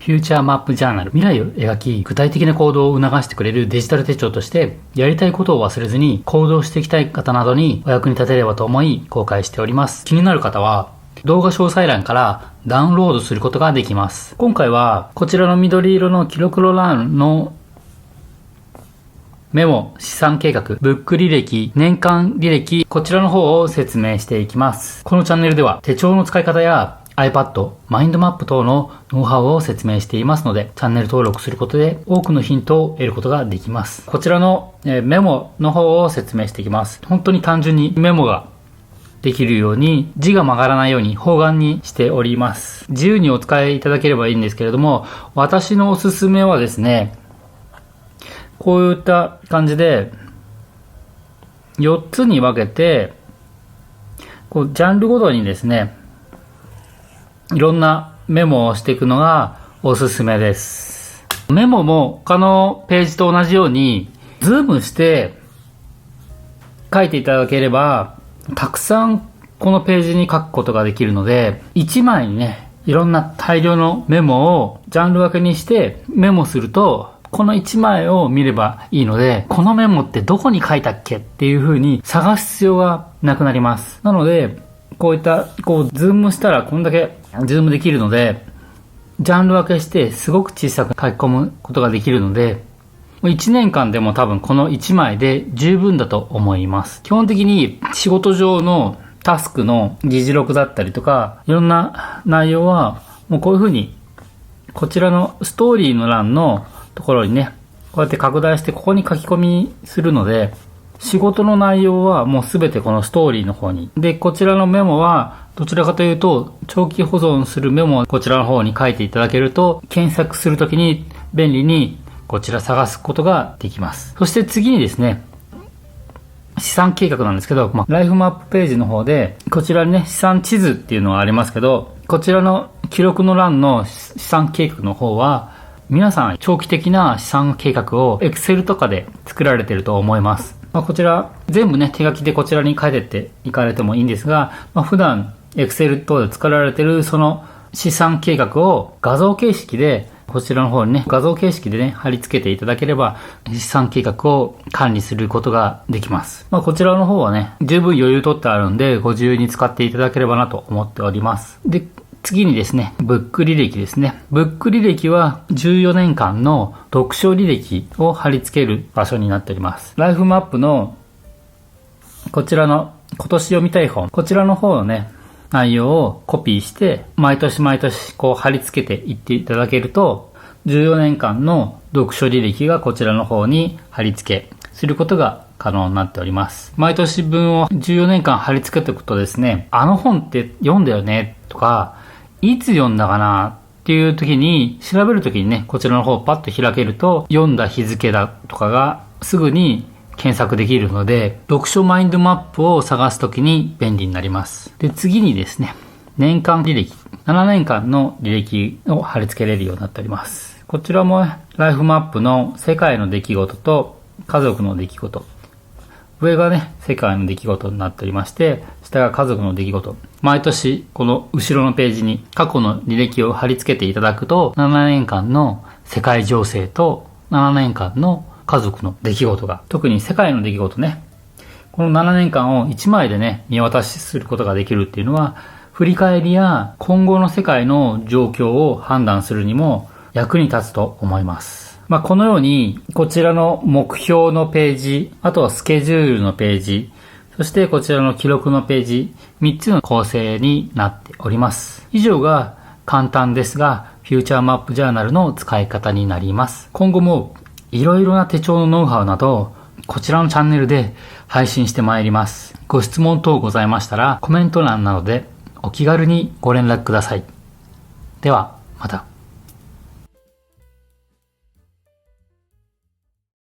フューチャーマップジャーナル、未来を描き、具体的な行動を促してくれるデジタル手帳として、やりたいことを忘れずに行動していきたい方などにお役に立てればと思い公開しております。気になる方は、動画詳細欄からダウンロードすることができます。今回は、こちらの緑色の記録の欄のメモ、資産計画、ブック履歴、年間履歴、こちらの方を説明していきます。このチャンネルでは手帳の使い方やiPad、マインドマップ等のノウハウを説明していますので、チャンネル登録することで多くのヒントを得ることができます。こちらのメモの方を説明していきます。本当に単純にメモができるように、字が曲がらないように方眼にしております。自由にお使いいただければいいんですけれども、私のおすすめはですね、こういった感じで、4つに分けて、ジャンルごとにですね、いろんなメモをしていくのがおすすめです。メモも他のページと同じように、ズームして書いていただければ、たくさんこのページに書くことができるので、1枚にね、いろんな大量のメモをジャンル分けにしてメモすると、この1枚を見ればいいので、このメモってどこに書いたっけっていう風に探す必要がなくなります。なので、こういった、ズームしたらこんだけズームできるので、ジャンル分けしてすごく小さく書き込むことができるので、1年間でも多分この1枚で十分だと思います。基本的に仕事上のタスクの議事録だったりとか、いろんな内容はもうこういう風に、こちらのストーリーの欄のところにね、こうやって拡大してここに書き込みするので、仕事の内容はもうすべてこのストーリーの方に。で、こちらのメモはどちらかというと、長期保存するメモをこちらの方に書いていただけると、検索するときに便利にこちら探すことができます。そして次にですね、資産計画なんですけど、ライフマップページの方で、こちらにね、資産地図っていうのがありますけど、こちらの記録の欄の資産計画の方は、皆さん長期的な資産計画を Excel とかで作られていると思います。こちら全部ね手書きでこちらに書いてっていかれてもいいんですが、普段 Excel 等で作られているその資産計画を画像形式でこちらの方にね画像形式でね貼り付けていただければ資産計画を管理することができます。こちらの方はね十分余裕とってあるんでご自由に使っていただければなと思っております。で次にですね、ブック履歴ですね。ブック履歴は14年間の読書履歴を貼り付ける場所になっております。ライフマップのこちらの今年読みたい本、こちらの方のね、内容をコピーして毎年毎年貼り付けていっていただけると14年間の読書履歴がこちらの方に貼り付けすることが可能になっております。毎年分を14年間貼り付けておくとですね、あの本って読んだよねとか、いつ読んだかなっていう時に、調べる時にね、こちらの方をパッと開けると、読んだ日付だとかがすぐに検索できるので、読書マインドマップを探す時に便利になります。で、次にですね、年間履歴、7年間の履歴を貼り付けれるようになっております。こちらもライフマップの世界の出来事と家族の出来事。上がね、世界の出来事になっておりまして、下が家族の出来事。毎年、この後ろのページに過去の履歴を貼り付けていただくと、7年間の世界情勢と7年間の家族の出来事が、特に世界の出来事ね、この7年間を1枚でね、見渡しすることができるっていうのは、振り返りや今後の世界の状況を判断するにも役に立つと思います。このように、こちらの目標のページ、あとはスケジュールのページ、そしてこちらの記録のページ、3つの構成になっております。以上が簡単ですが、フューチャーマップジャーナルの使い方になります。今後もいろいろな手帳のノウハウなど、こちらのチャンネルで配信してまいります。ご質問等ございましたら、コメント欄などでお気軽にご連絡ください。では、また。